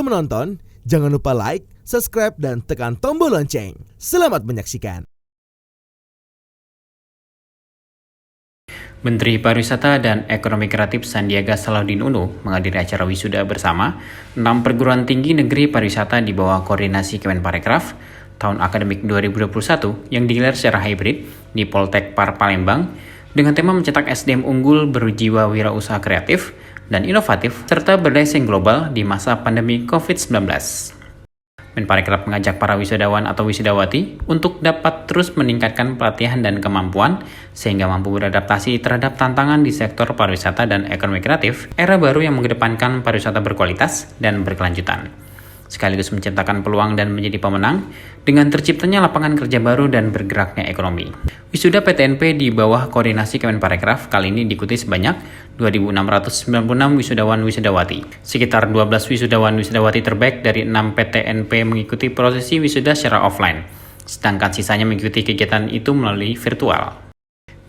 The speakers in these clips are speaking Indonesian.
Sebelum menonton, jangan lupa like, subscribe, dan tekan tombol lonceng. Selamat menyaksikan. Menteri Pariwisata dan Ekonomi Kreatif Sandiaga Salahuddin Uno menghadiri acara wisuda bersama 6 perguruan tinggi negeri pariwisata di bawah koordinasi Kemenparekraf tahun akademik 2021 yang digelar secara hibrid di Poltek Par Palembang dengan tema mencetak SDM unggul berjiwa wirausaha kreatif dan inovatif serta berdaya saing global di masa pandemi COVID-19. Menparekraf mengajak para wisudawan atau wisudawati untuk dapat terus meningkatkan pelatihan dan kemampuan sehingga mampu beradaptasi terhadap tantangan di sektor pariwisata dan ekonomi kreatif era baru yang mengedepankan pariwisata berkualitas dan berkelanjutan, sekaligus menciptakan peluang dan menjadi pemenang dengan terciptanya lapangan kerja baru dan bergeraknya ekonomi. Wisuda PTNP di bawah koordinasi Kemenparekraf kali ini diikuti sebanyak 2.696 wisudawan-wisudawati. Sekitar 12 wisudawan-wisudawati terbaik dari 6 PTNP mengikuti prosesi wisuda secara offline, sedangkan sisanya mengikuti kegiatan itu melalui virtual.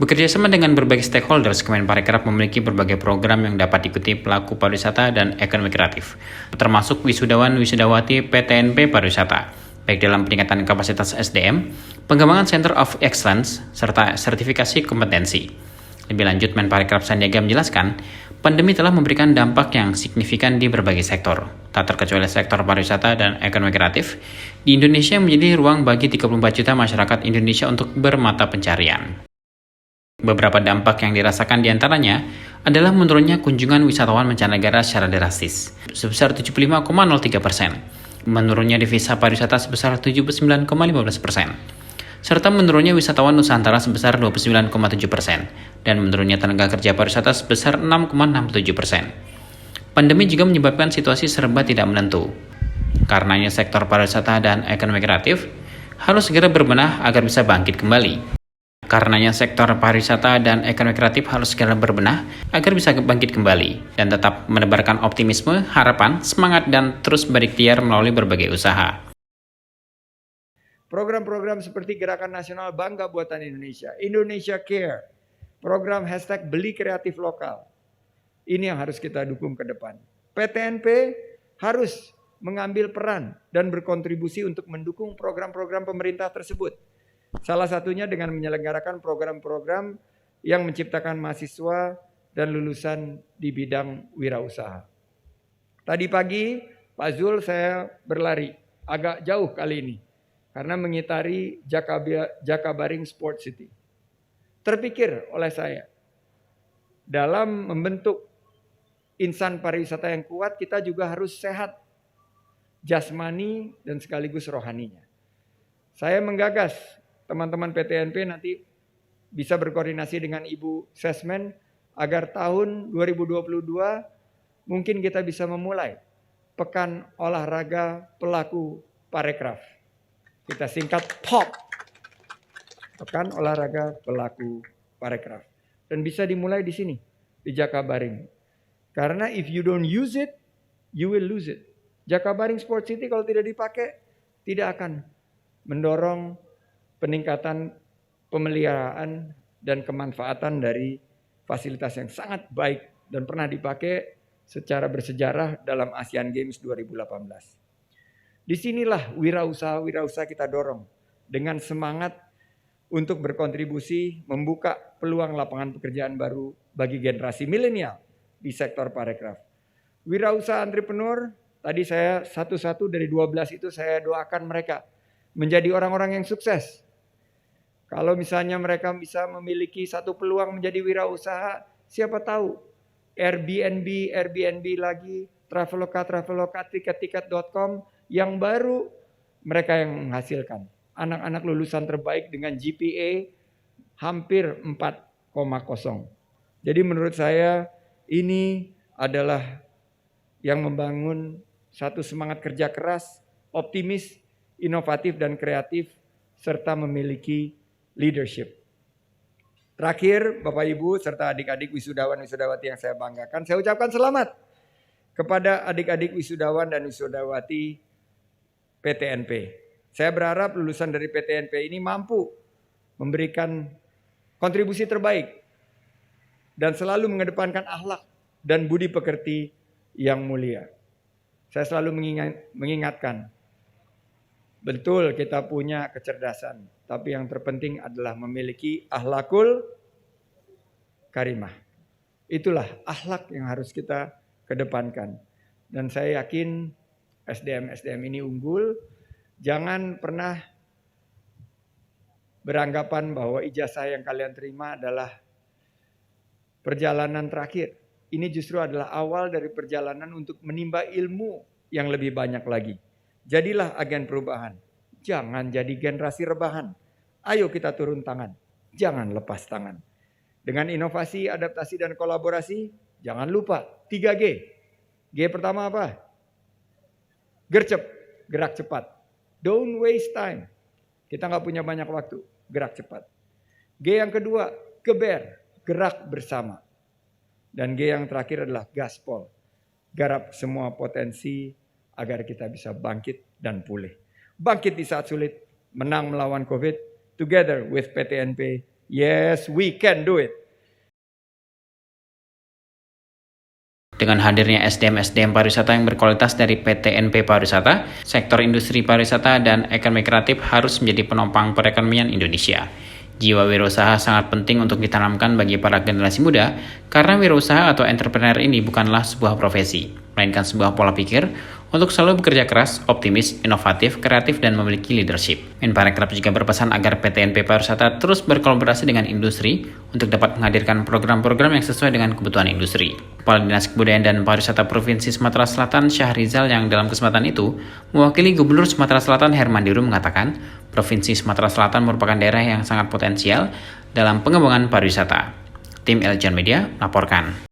Bekerja sama dengan berbagai stakeholders, Kemenparekraf memiliki berbagai program yang dapat diikuti pelaku pariwisata dan ekonomi kreatif, termasuk wisudawan-wisudawati PTNP Pariwisata, baik dalam peningkatan kapasitas SDM, pengembangan Center of Excellence, serta sertifikasi kompetensi. Lebih lanjut, Menparekraf Sandiaga menjelaskan, pandemi telah memberikan dampak yang signifikan di berbagai sektor, tak terkecuali sektor pariwisata dan ekonomi kreatif. Di Indonesia menjadi ruang bagi 34 juta masyarakat Indonesia untuk bermata pencarian. Beberapa dampak yang dirasakan diantaranya adalah menurunnya kunjungan wisatawan mancanegara secara drastis, sebesar 75,03%, menurunnya devisa pariwisata sebesar 79,15%, serta menurunnya wisatawan Nusantara sebesar 29,7%, dan menurunnya tenaga kerja pariwisata sebesar 6,67%. Pandemi juga menyebabkan situasi serba tidak menentu. Karenanya sektor pariwisata dan ekonomi kreatif harus segera berbenah agar bisa bangkit kembali. Karenanya sektor pariwisata dan ekonomi kreatif harus segera berbenah agar bisa bangkit kembali dan tetap menebarkan optimisme, harapan, semangat, dan terus berikhtiar melalui berbagai usaha. Program-program seperti Gerakan Nasional Bangga Buatan Indonesia, Indonesia Care, program #Beli Kreatif Lokal. Ini yang harus kita dukung ke depan. PTNP harus mengambil peran dan berkontribusi untuk mendukung program-program pemerintah tersebut. Salah satunya dengan menyelenggarakan program-program yang menciptakan mahasiswa dan lulusan di bidang wirausaha. Tadi pagi, Pak Zul, saya berlari agak jauh kali ini karena mengitari Jakabaring Sport City. Terpikir oleh saya, dalam membentuk insan pariwisata yang kuat, kita juga harus sehat jasmani dan sekaligus rohaninya. Saya menggagas teman-teman PTNP nanti bisa berkoordinasi dengan Ibu Sesmen agar tahun 2022 mungkin kita bisa memulai Pekan Olahraga Pelaku Parekraf. Kita singkat POP. Pekan Olahraga Pelaku Parekraf. Dan bisa dimulai di sini, di Jakabaring. Karena if you don't use it, you will lose it. Jakabaring Sport City kalau tidak dipakai, tidak akan mendorong peningkatan pemeliharaan dan kemanfaatan dari fasilitas yang sangat baik dan pernah dipakai secara bersejarah dalam Asian Games 2018. Disinilah wirausaha kita dorong dengan semangat untuk berkontribusi membuka peluang lapangan pekerjaan baru bagi generasi milenial di sektor parekraf. Wirausaha entrepreneur, tadi saya satu-satu dari 12 itu saya doakan mereka menjadi orang-orang yang sukses. Kalau misalnya mereka bisa memiliki satu peluang menjadi wirausaha, siapa tahu Airbnb lagi, Traveloka, tiket.com yang baru mereka yang menghasilkan. Anak-anak lulusan terbaik dengan GPA hampir 4,0. Jadi menurut saya ini adalah yang membangun satu semangat kerja keras, optimis, inovatif dan kreatif, serta memiliki leadership. Terakhir, Bapak Ibu serta adik-adik wisudawan-wisudawati yang saya banggakan, saya ucapkan selamat kepada adik-adik wisudawan dan wisudawati PTNP. Saya berharap lulusan dari PTNP ini mampu memberikan kontribusi terbaik dan selalu mengedepankan akhlak dan budi pekerti yang mulia. Saya selalu mengingatkan, betul kita punya kecerdasan, tapi yang terpenting adalah memiliki akhlakul karimah. Itulah akhlak yang harus kita kedepankan. Dan saya yakin SDM ini unggul. Jangan pernah beranggapan bahwa ijazah yang kalian terima adalah perjalanan terakhir. Ini justru adalah awal dari perjalanan untuk menimba ilmu yang lebih banyak lagi. Jadilah agen perubahan. Jangan jadi generasi rebahan. Ayo kita turun tangan. Jangan lepas tangan. Dengan inovasi, adaptasi, dan kolaborasi, jangan lupa 3G. G pertama apa? Gercep, gerak cepat. Don't waste time. Kita nggak punya banyak waktu, gerak cepat. G yang kedua, geber, gerak bersama. Dan G yang terakhir adalah gaspol. Garap semua potensi agar kita bisa bangkit dan pulih. Bangkit di saat sulit, menang melawan COVID, together with PTNP. Yes, we can do it. Dengan hadirnya SDM pariwisata yang berkualitas dari PTNP Pariwisata, sektor industri pariwisata dan ekonomi kreatif harus menjadi penopang perekonomian Indonesia. Jiwa wirausaha sangat penting untuk ditanamkan bagi para generasi muda, karena wirausaha atau entrepreneur ini bukanlah sebuah profesi, melainkan sebuah pola pikir untuk selalu bekerja keras, optimis, inovatif, kreatif, dan memiliki leadership. Menparekraf juga berpesan agar PTNP Pariwisata terus berkolaborasi dengan industri untuk dapat menghadirkan program-program yang sesuai dengan kebutuhan industri. Kepala Dinas Kebudayaan dan Pariwisata Provinsi Sumatera Selatan Syahrizal yang dalam kesempatan itu mewakili Gubernur Sumatera Selatan Herman Deru mengatakan, Provinsi Sumatera Selatan merupakan daerah yang sangat potensial dalam pengembangan pariwisata. Tim Eljon Media melaporkan.